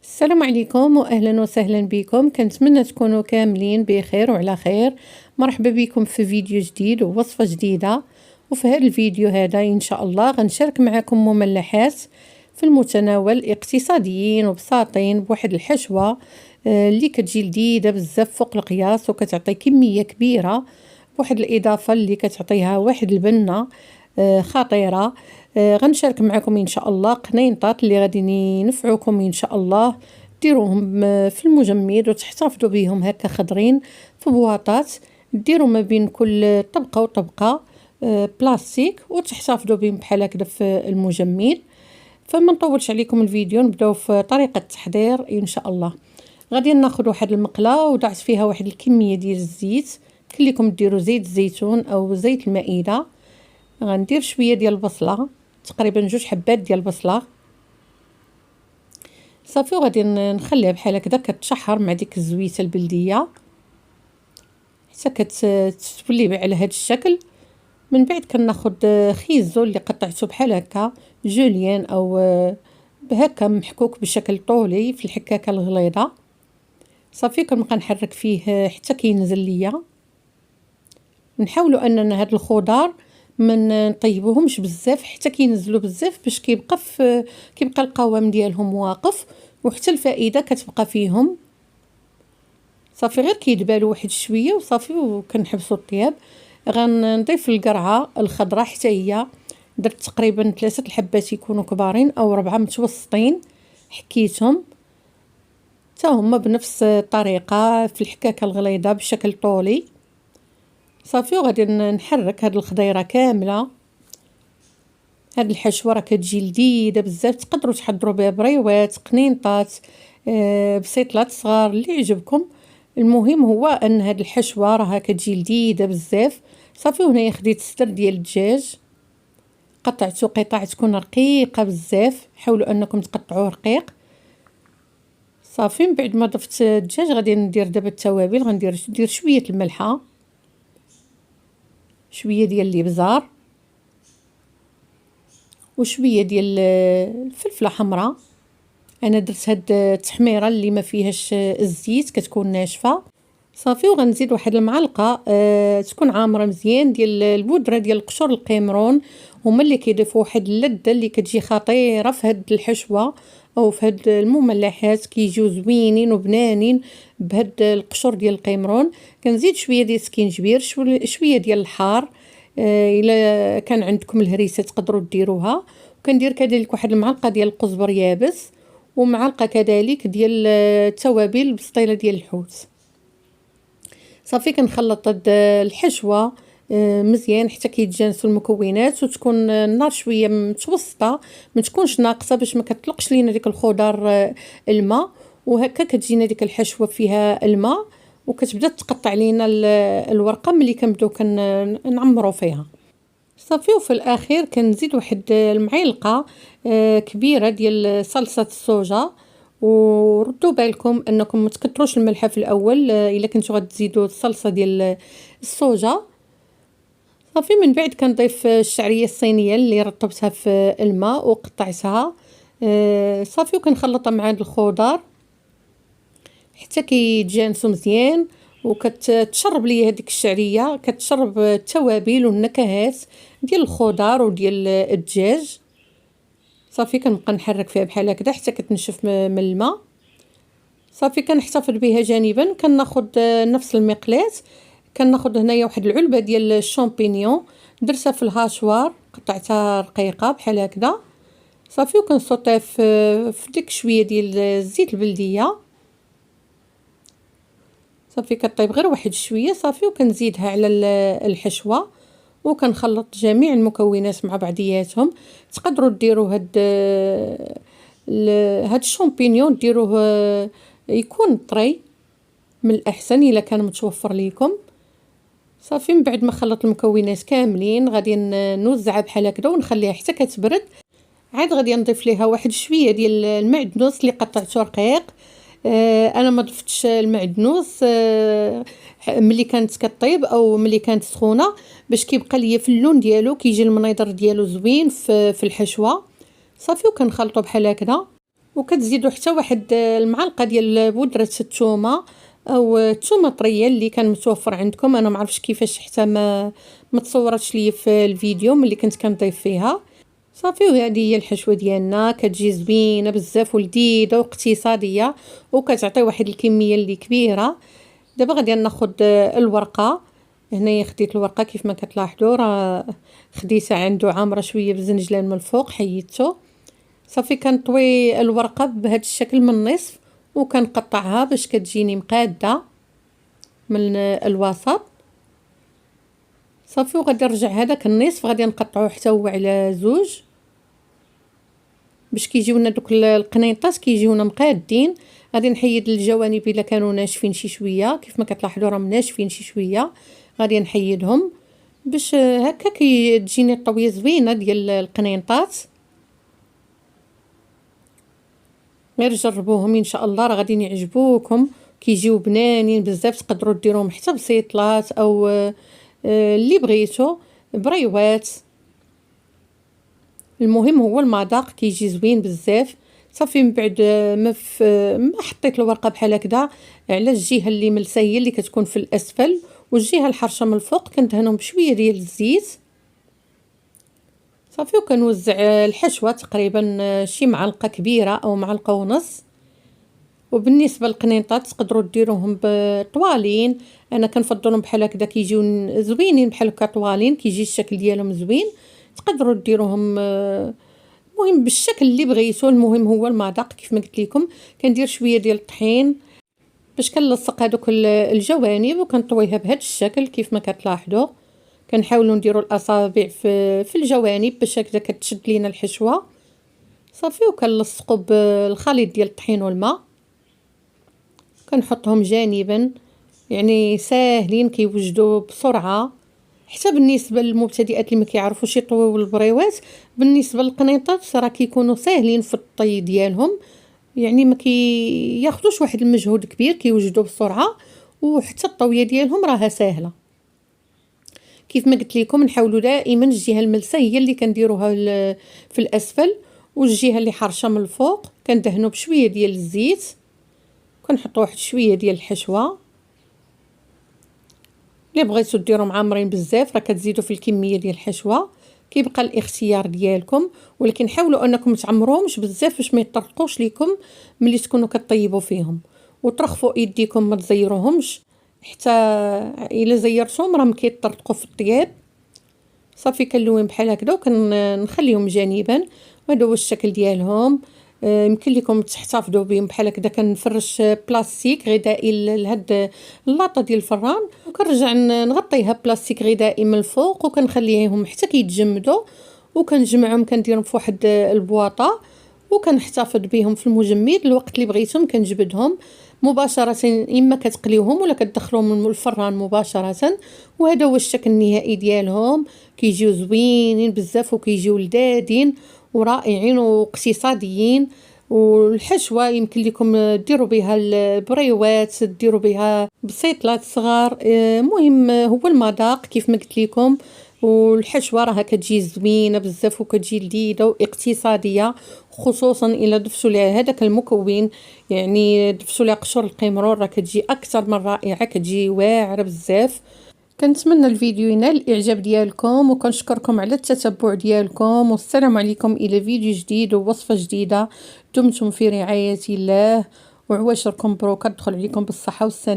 السلام عليكم واهلا وسهلا بكم. كنتمنى تكونوا كاملين بخير وعلى خير. مرحبا بكم في فيديو جديد ووصفه جديده. وفي هذا الفيديو هذا ان شاء الله غنشارك معكم مملحات في المتناول، اقتصاديين وبساطين، بواحد الحشوه اللي كتجي لذيذه بزاف فوق القياس وكتعطي كميه كبيره، بواحد الاضافه اللي كتعطيها واحد البنه خطيره. غنشارك معكم ان شاء الله قنينطات اللي غادي ينفعوكم ان شاء الله. ديروهم في المجمد وتحتفظوا بهم هكا خضرين في بواطات، ديروا ما بين كل طبقه وطبقه بلاستيك وتحتفظوا بهم بحال هكذا في المجمد. فما نطولش عليكم الفيديو، نبداو في طريقه التحضير ان شاء الله. غادي ناخذ واحد المقله ودعت فيها واحد الكميه ديال الزيت، كليكم ديروا زيت الزيتون او زيت المائده. غندير شويه ديال البصله، تقريبا 2 حبات ديال البصله صافي، وغادي نخليها بحال هكذا كتشحر مع ديك الزويته البلديه حتى كتولي على هذا الشكل. من بعد كناخذ خيزو اللي قطعته بحال هكا جوليان او هكا محكوك بشكل طولي في الحكاكه الغليظه. صافي كنبقى نحرك فيه حتى كينزل ليا. نحاولوا اننا هاد الخضار ما نطيبوهمش بزاف حتى كينزلوا بزاف، باش كيبقى القوام ديالهم واقف وحتى الفائده كتبقى فيهم. صافي غير كيدبالوا واحد شويه وصافي وكنحبسوا الطياب. غنضيف القرعه الخضراء حتى هي، درت تقريبا 3 الحبات يكونوا كبارين او 4 متوسطين، حكيتهم حتى هما بنفس الطريقه في الحكاكه الغليظه بشكل طولي. صافي وغادي نحرك هاد الخضيره كامله. هاد الحشوه راه كتجي لذيذه بزاف، تقدروا تحضروا بها بريوات، قنينطات، بسيطلات صغار اللي يعجبكم. المهم هو ان هاد الحشوه راها كتجي لذيذه بزاف. صافي وهنايا خديت الصدر ديال الدجاج، قطعته قطع تكون رقيقه بزاف، حاولوا انكم تقطعوه رقيق. صافي من بعد ما ضفت الدجاج غادي ندير دابا التوابل. غندير شويه الملحه، شويه ديال الابزار، وشويه ديال الفلفله حمراء. انا درت هاد التحميره اللي ما فيهاش الزيت، كتكون ناشفه. صافي وغنزيد واحد المعلقه تكون عامره مزيان ديال البودره ديال القشور القمرون، هما اللي كيضيفوا واحد اللذه اللي كتجي خطيره في هاد الحشوه او في هاد المملحات، كيجيو زوينين وبنانين بهاد القشور ديال القمرون. كنزيد شويه ديال السكينجبير، شويه ديال الحار، الا كان عندكم الهريسه تقدروا ديروها. وكندير كذلك واحد المعلقه ديال القزبر يابس، ومعلقه كذلك ديال التوابل بسطيله ديال الحوت. صافي كنخلط هاد الحشوه مزيان حتى كيتجانسوا المكونات، وتكون النار شويه متوسطه، ما تكونش ناقصه باش ما كتطلقش لينا ديك الخضار الماء. وهكا كتجينا ديك الحشوه فيها الماء وكتبدا تقطع لينا الورقه ملي كنبداو كنعمروا فيها. صافي وفي الاخير كنزيد واحد المعلقه كبيره ديال صلصه الصوجا. وردوا بالكم انكم ما تكثروش الملح في الاول الا كنتو غتزيدوا الصلصه ديال الصوجا. صافي من بعد كنضيف الشعريه الصينيه اللي رطبتها في الماء وقطعتها. صافي وكنخلطها مع الخضار حتى كيتجانسوا مزيان، وكتشرب لي هذيك الشعريه كتشرب التوابل والنكهات ديال الخضار وديال الدجاج. صافي كنبقى نحرك فيها بحال هكذا حتى كتنشف من الماء. صافي كنحتفظ بها جانبا. كناخذ نفس المقلاة، كناخذ هنايا واحد العلبه ديال الشامبينيون، درتها في الهاشوار، قطعتها رقيقه بحال هكذا. صافي وكنصوطيه في ديك شويه ديال الزيت البلديه. صافي كطيب غير واحد شويه. صافي وكنزيدها على الحشوه وكنخلط جميع المكونات مع بعضياتهم. تقدروا ديروا هاد الشامبينيون ديروه يكون طري من الاحسن الا كان متوفر ليكم. صافي من بعد ما خلط المكونات كاملين غادي نوزعها بحال هكذا ونخليها حتى كتبرد. عاد غادي نضيف ليها واحد شويه ديال المعدنوس اللي قطعته رقيق. انا ما ضفتش المعدنوس ملي كانت كطيب او ملي كانت سخونه، باش كيبقى ليا في اللون كيجي المنيضر ديالو زوين في الحشوه. صافي وكنخلطو بحال هكذا. وكتزيدوا حتى واحد المعلقه ديال بودره الثومه او الثومه طريه اللي كان متوفر عندكم. انا ما عرفتش كيفاش حتى ما تصورتش لي في الفيديو ملي كنت كنضيف فيها. صافي وهذه هي الحشوه ديالنا، كتجي زوينه بزاف ولذيذه واقتصاديه وكتعطي واحد الكميه اللي كبيره. دابا غادي ناخذ الورقه. هنايا خديت الورقه كيف ما كتلاحظوا راه خديتها عنده عامره شويه بالزنجلان من الفوق حيدته. صافي كنطوي الورقه بهذا الشكل من النصف وكنقطعها باش كتجيني مقاده من الوسط. صافي وغادي نرجع هذاك النصف غادي نقطعوه حتى هو على زوج باش كيجيونا دوك القنيطات كيجيونا مقادين. غادي نحيد الجوانب الا كانوا ناشفين شي شويه، كيف ما كتلاحظوا راهم ناشفين شي شويه، غادي نحيدهم باش هكا كتجيني الطويه زوينه ديال القنيطات. غير جربوهم ان شاء الله راه غادي يعجبوكم، كيجيو بنانين بزاف. تقدروا ديروهم حتى بسيطلات او اللي بغيتو بريوات، المهم هو المذاق كيجي زوين بزاف. صافي من بعد ما حطيت الورقه بحال هكذا على الجهه اللي ملسه هي اللي كتكون في الاسفل، والجهه الحرشه من الفوق كندهنهم بشويه ديال الزيت. صافي وكنوزع الحشوه تقريبا شي معلقه كبيره او معلقه ونص. وبالنسبه للقنيطات تقدروا ديروهم بطوالين، انا كنفضلهم بحال هكذا كيجيو زوينين بحال هكا طوالين، كيجي الشكل ديالهم زوين. تقدروا ديروهم المهم بالشكل اللي بغيتو، المهم هو المذاق. كيف ما قلت لكم كندير شويه ديال الطحين باش كنلصق هذوك الجوانب وكنطويها بهذا الشكل كيف ما كتلاحظوا. كنحاولوا نديروا الاصابع في الجوانب باش هكذا كتشد لينا الحشوه. صافي وكنلصقوا بالخليط ديال الطحين والماء، كنحطهم جانبا، يعني ساهلين كيوجدوا بسرعه. حتى بالنسبه للمبتدئات اللي ما كيعرفوش يطويو البريوات، بالنسبه للقنيطات راه كيكونوا ساهلين في الطي ديالهم، يعني ما كياخذوش واحد المجهود كبير، كيوجدوا بسرعه وحتى الطويه ديالهم راها سهله. كيف ما قلت لكم نحاولوا دائما الجهه الملسه هي اللي كنديروها في الاسفل، والجهه اللي حرشه من الفوق كندهنوا بشويه ديال الزيت، كنحطوا واحد شويه ديال الحشوه. اللي بغيتو ديروا معمرين بزاف راه كتزيدوا في الكميه ديال الحشوه، كيبقى الاختيار ديالكم، ولكن حاولوا انكم تعمروهمش بزاف باش ما يطرقوش لكم ملي تكونوا كطيبوا فيهم. وترخفوا يديكم ما تزيروهمش، حتى الا زيرتهم راهم كيطرقوا في الطياب. صافي كنلوين بحال هكذا وكنخليهم جانبا. وهذا هو الشكل ديالهم. يمكن لكم تحتفظوا بهم بحال هكذا. كنفرش بلاستيك غذائي لهاد اللاطه ديال الفران وكنرجع نغطيها بلاستيك غذائي من الفوق وكنخليهم حتى كيتجمدوا، وكنجمعهم كنديرهم في واحد البواطه وكنحتفظ بهم في المجمد. الوقت اللي بغيتهم كنجبدهم مباشره، اما كتقليوهم ولا كتدخلوهم الفران مباشره. وهذا هو الشكل النهائي ديالهم. كيجيو زوينين بزاف وكيجيو لذاذين ورائعين واقتصاديين. والحشوه يمكن لكم ديروا بها البريوات، ديروا بها بسيطلات صغار، مهم هو المذاق كيف ما قلت لكم. والحشوه راها كتجي زوينه بزاف وكتجي لذيذه واقتصاديه، خصوصا الا ضفتوا لها هذاك المكون، يعني ضفتوا لها قشور القمرون راه كتجي اكثر من رائعه، كتجي واعره بزاف. كنتمنى الفيديو ينال الاعجاب ديالكم وكنشكركم على التتبع ديالكم، والسلام عليكم الى فيديو جديد ووصفه جديده. دمتم في رعايه الله وعواشركم بروك تدخل عليكم بالصحه والسلامه.